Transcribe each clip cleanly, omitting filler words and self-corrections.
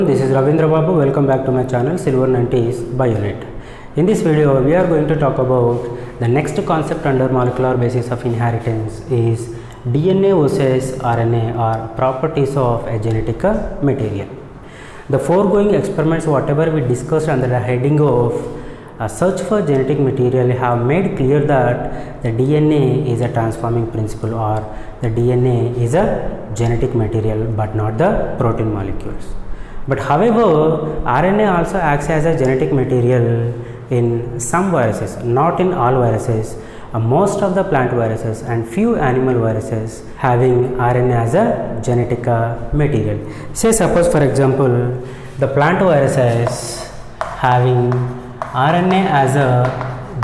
This is Ravindra Babu. Welcome back to my channel Silver 90s Bionet. In this video we are going to talk about the next concept under molecular basis of inheritance is DNA versus RNA or properties of a genetic material. The foregoing experiments whatever we discussed under the heading of search for genetic material have made clear that the DNA is a transforming principle or the DNA is a genetic material but not the protein molecules. But however, RNA also acts as a genetic material in some viruses, not in all viruses. Most of the plant viruses and few animal viruses having RNA as a genetic material. Say suppose for example, the plant viruses having RNA as a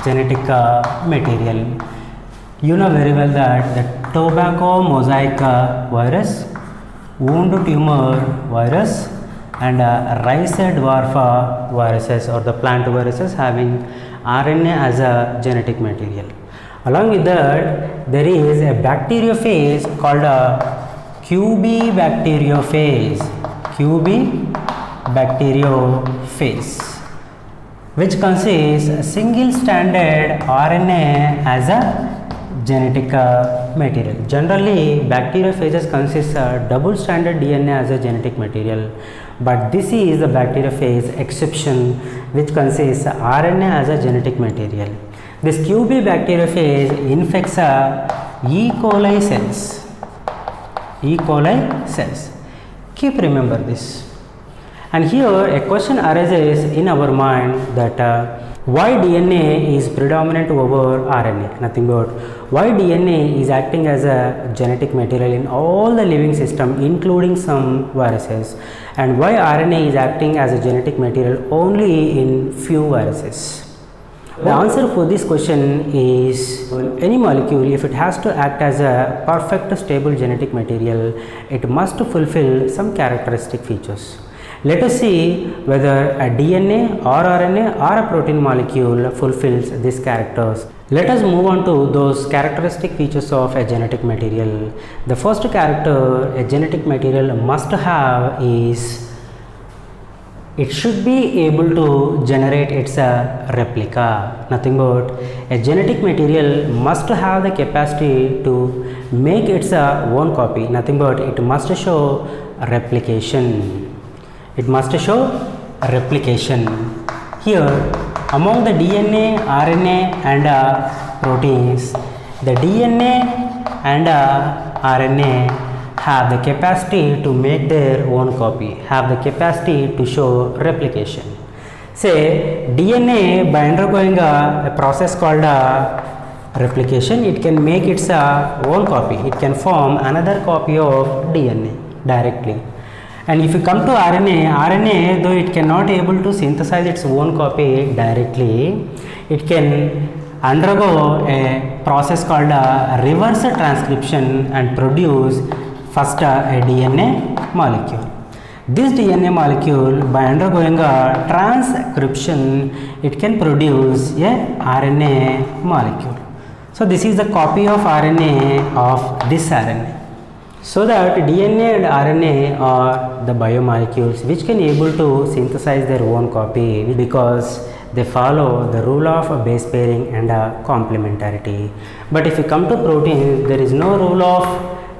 genetic material. You know very well that the tobacco mosaic virus, wound tumor virus and rice dwarf viruses or the plant viruses having RNA as a genetic material. Along with that, there is a bacteriophage called a QB bacteriophage, which consists a single stranded RNA as a genetic material. Generally, bacteriophages consist double stranded DNA as a genetic material, but this is the bacteriophage exception which consists RNA as a genetic material. This QB bacteriophage infects E. coli cells. Keep remember this. And here a question arises in our mind that why DNA is predominant over RNA? Nothing but why DNA is acting as a genetic material in all the living system including some viruses, and why RNA is acting as a genetic material only in few viruses. The answer for this question is any molecule, if it has to act as a perfect stable genetic material, it must fulfill some characteristic features. Let us see whether a DNA or RNA or a protein molecule fulfills these characters. Let us move on to those characteristic features of a genetic material. The first character a genetic material must have is it should be able to generate its replica. Nothing but a genetic material must have the capacity to make its own copy. Nothing but it must show replication. It must show replication. Here, among the DNA, RNA and proteins, the DNA and RNA have the capacity to make their own copy, have the capacity to show replication. Say, DNA by undergoing a process called replication, it can make its own copy. It can form another copy of DNA directly. And if you come to RNA, though it cannot able to synthesize its own copy directly, it can undergo a process called reverse transcription and produce first a DNA molecule. This DNA molecule by undergoing a transcription, it can produce a RNA molecule. So this is the copy of RNA of this RNA. So that DNA and RNA are the biomolecules which can able to synthesize their own copy because they follow the rule of base pairing and complementarity. But if you come to proteins, there is no rule of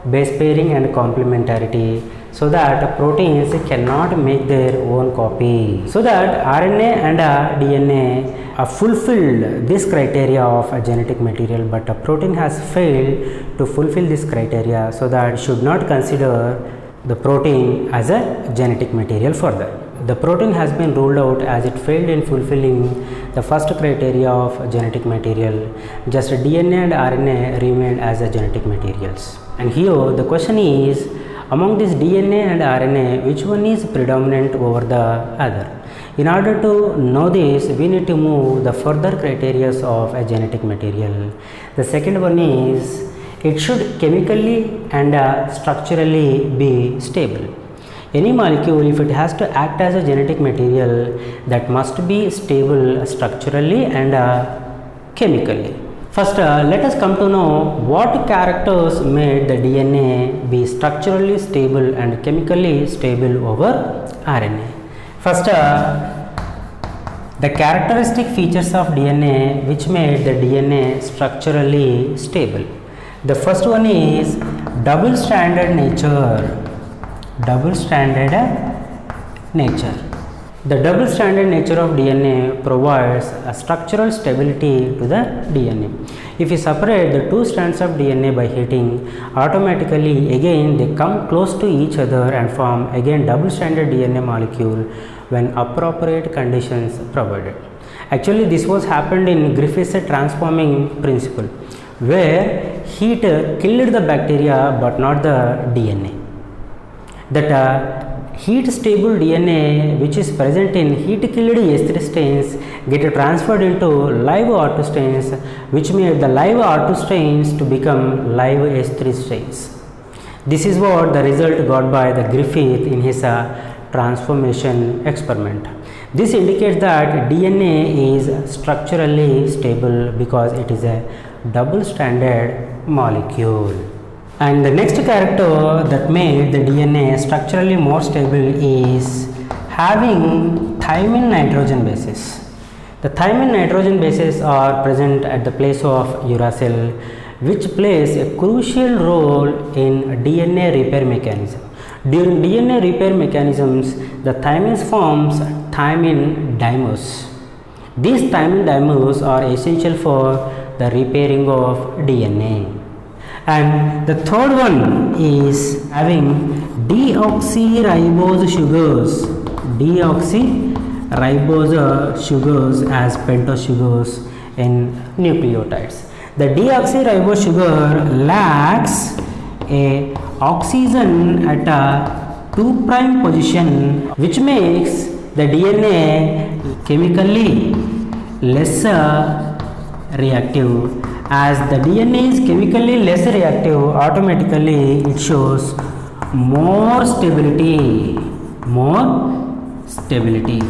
base pairing and complementarity, so that proteins cannot make their own copy. So that RNA and DNA are fulfilled this criteria of a genetic material, but a protein has failed to fulfill this criteria, so that should not consider the protein as a genetic material further. The protein has been ruled out as it failed in fulfilling the first criteria of genetic material. Just DNA and RNA remained as a genetic materials. And here the question is, among this DNA and RNA, which one is predominant over the other? In order to know this, we need to move the further criteria of a genetic material. The second one is it should chemically and structurally be stable. Any molecule, if it has to act as a genetic material, that must be stable structurally and chemically. First, let us come to know what characters made the DNA be structurally stable and chemically stable over RNA. First, the characteristic features of DNA which made the DNA structurally stable. The first one is double-stranded nature. Double-stranded nature. The double-stranded nature of DNA provides a structural stability to the DNA. If you separate the two strands of DNA by heating, automatically again they come close to each other and form again double-stranded DNA molecule when appropriate conditions provided. Actually, this was happened in Griffith's transforming principle, where heat killed the bacteria but not the DNA. That heat stable DNA which is present in heat killed S3 strains get transferred into live R2 strains, which made the live R2 strains to become live S3 strains. This is what the result got by the Griffith in his transformation experiment. This indicates that DNA is structurally stable because it is a double-stranded molecule. And the next character that made the DNA structurally more stable is having thymine nitrogen bases. The thymine nitrogen bases are present at the place of uracil, which plays a crucial role in DNA repair mechanism. During DNA repair mechanisms, the thymine forms thymine dimers. These thymine dimers are essential for the repairing of DNA. And the third one is having deoxyribose sugars. Deoxyribose sugars as pentose sugars in nucleotides. The deoxyribose sugar lacks a oxygen at a 2' position, which makes the DNA chemically less reactive. As the DNA is chemically less reactive, automatically it shows more stability.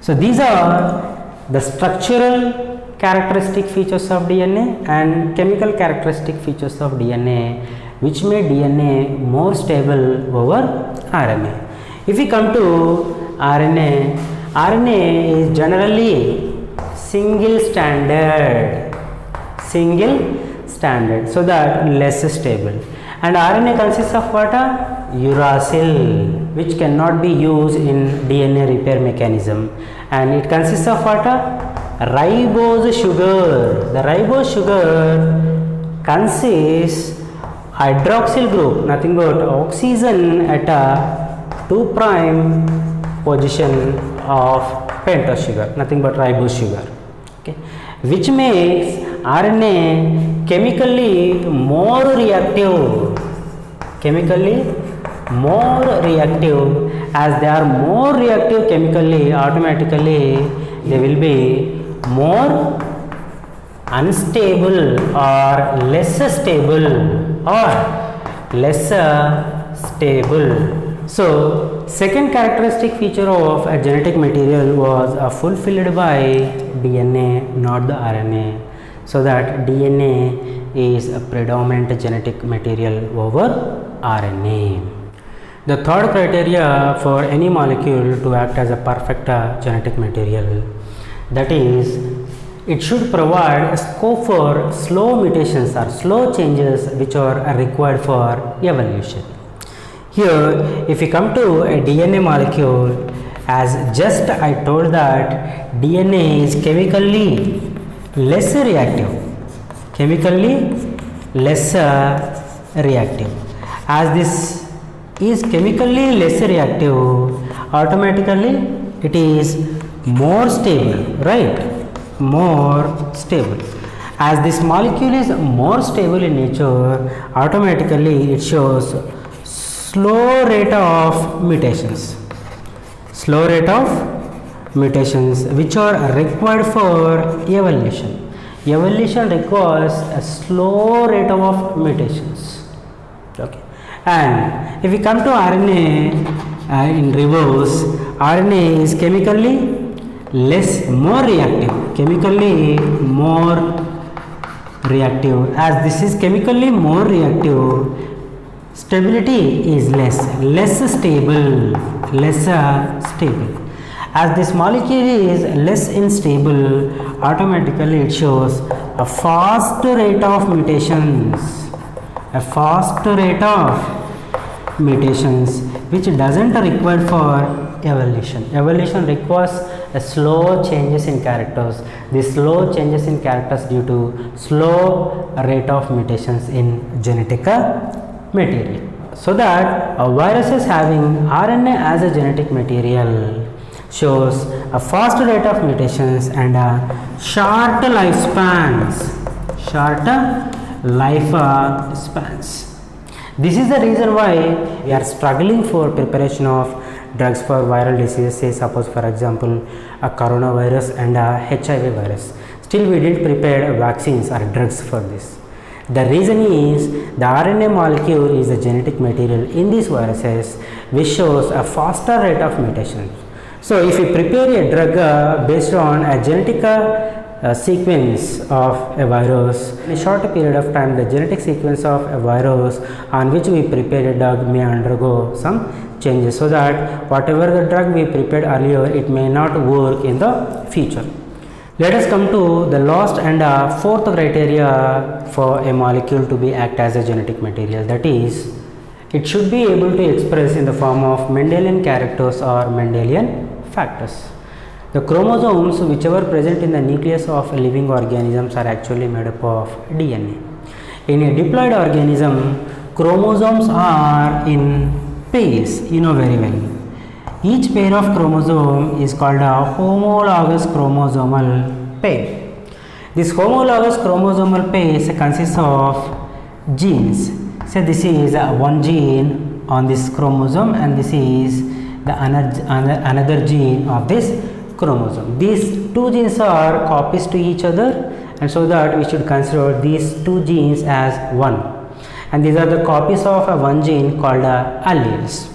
So these are the structural characteristic features of DNA and chemical characteristic features of DNA which made DNA more stable over RNA. If we come to RNA is generally single stranded, so that less stable. And RNA consists of what? Uracil, which cannot be used in DNA repair mechanism, and it consists of what? Ribose sugar. The ribose sugar consists hydroxyl group, nothing but oxygen at a 2' position of pentose sugar, nothing but ribose sugar. Okay, which makes RNA chemically more reactive. As they are more reactive chemically, automatically they will be more unstable or less stable. So second characteristic feature of a genetic material was fulfilled by DNA, not the RNA. So that DNA is a predominant genetic material over RNA. The third criteria for any molecule to act as a perfect genetic material, that is, it should provide a scope for slow mutations or slow changes which are required for evolution. Here, if we come to a DNA molecule, as just I told that DNA is chemically less reactive. As this is chemically less reactive, automatically it is more stable, right? More stable. As this molecule is more stable in nature, automatically it shows slow rate of mutations. Which are required for evolution. Evolution requires a slow rate of mutations. Okay. And if we come to RNA in reverse, RNA is more reactive, reactive. As this is chemically more reactive, stability is less stable. As this molecule is less unstable, automatically it shows a fast rate of mutations, which doesn't require for evolution. Evolution requires a slow changes in characters. This slow changes in characters due to slow rate of mutations in genetic material. So that a virus is having RNA as a genetic material shows a fast rate of mutations and a short lifespans. This is the reason why we are struggling for preparation of drugs for viral diseases, say suppose for example a coronavirus and a HIV virus. Still we didn't prepare vaccines or drugs for this. The reason is the RNA molecule is a genetic material in these viruses which shows a faster rate of mutation. So if we prepare a drug based on a genetic sequence of a virus, in a short period of time the genetic sequence of a virus on which we prepare a drug may undergo some changes, so that whatever the drug we prepared earlier, it may not work in the future. Let us come to the last and fourth criteria for a molecule to be act as a genetic material, that is, it should be able to express in the form of Mendelian characters or Mendelian factors. The chromosomes whichever present in the nucleus of living organisms are actually made up of DNA. In a diploid organism, chromosomes are in pairs, you know very well. Each pair of chromosome is called a homologous chromosomal pair. This homologous chromosomal pair consists of genes. So this is one gene on this chromosome and this is the another gene of this chromosome. These two genes are copies to each other, and so that we should consider these two genes as one, and these are the copies of one gene called alleles.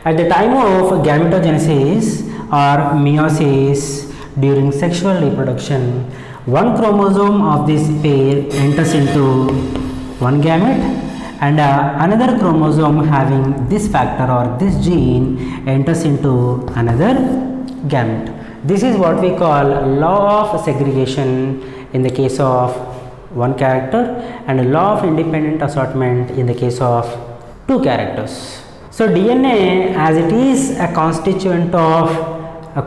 At the time of gametogenesis or meiosis, during sexual reproduction, one chromosome of this pair enters into one gamete and another chromosome having this factor or this gene enters into another gamete. This is what we call law of segregation in the case of one character and a law of independent assortment in the case of two characters. So DNA, as it is a constituent of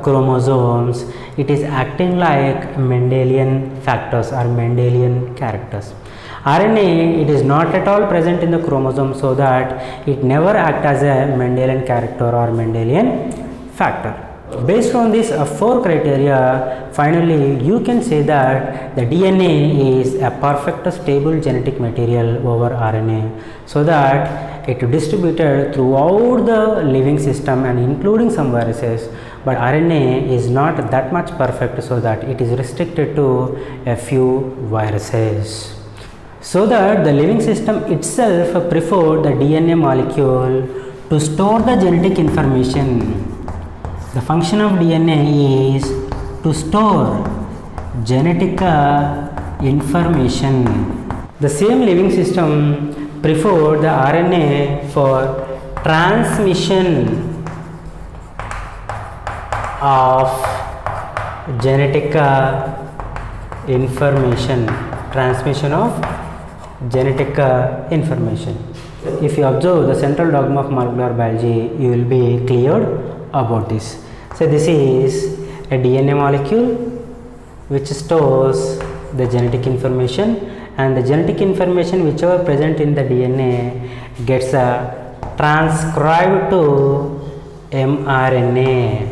chromosomes, it is acting like Mendelian factors or Mendelian characters. RNA, it is not at all present in the chromosome, so that it never acts as a Mendelian character or Mendelian factor. Based on these four criteria, finally you can say that the DNA is a perfect stable genetic material over RNA, so that it is distributed throughout the living system and including some viruses, but RNA is not that much perfect, so that it is restricted to a few viruses. So that the living system itself preferred the DNA molecule to store the genetic information. The function of DNA is to store genetic information. The same living system preferred the RNA for transmission of genetic information. If you observe the central dogma of molecular biology, you will be cleared about this. So this is a DNA molecule which stores the genetic information, and the genetic information whichever present in the DNA gets transcribed to mRNA.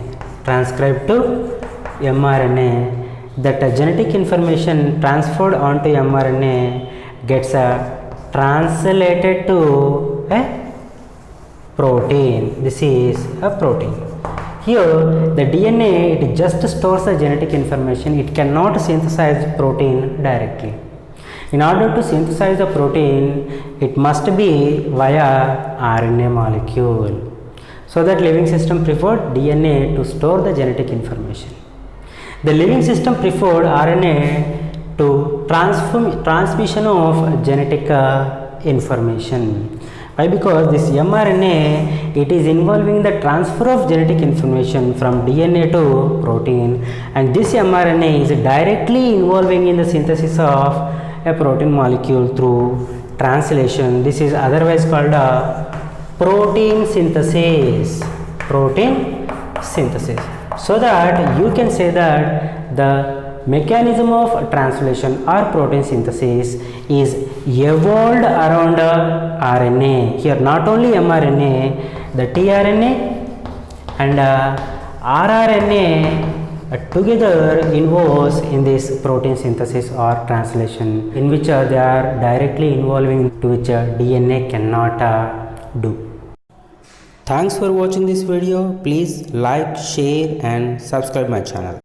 That genetic information transferred onto mRNA gets translated to a protein. This is a protein. Here the DNA, it just stores the genetic information, it cannot synthesize protein directly. In order to synthesize the protein, it must be via RNA molecule. So that living system preferred DNA to store the genetic information. The living system preferred RNA to transmission of genetic information. Why? Because this mRNA, it is involving the transfer of genetic information from DNA to protein, and this mRNA is directly involving in the synthesis of a protein molecule through translation. This is otherwise called a protein synthesis. Protein synthesis. So that you can say that the mechanism of translation or protein synthesis is evolved around RNA. Here not only mRNA, the tRNA and rRNA together involves in this protein synthesis or translation, in which they are directly involving, to which DNA cannot do. Thanks for watching this video. Please like, share and subscribe my channel.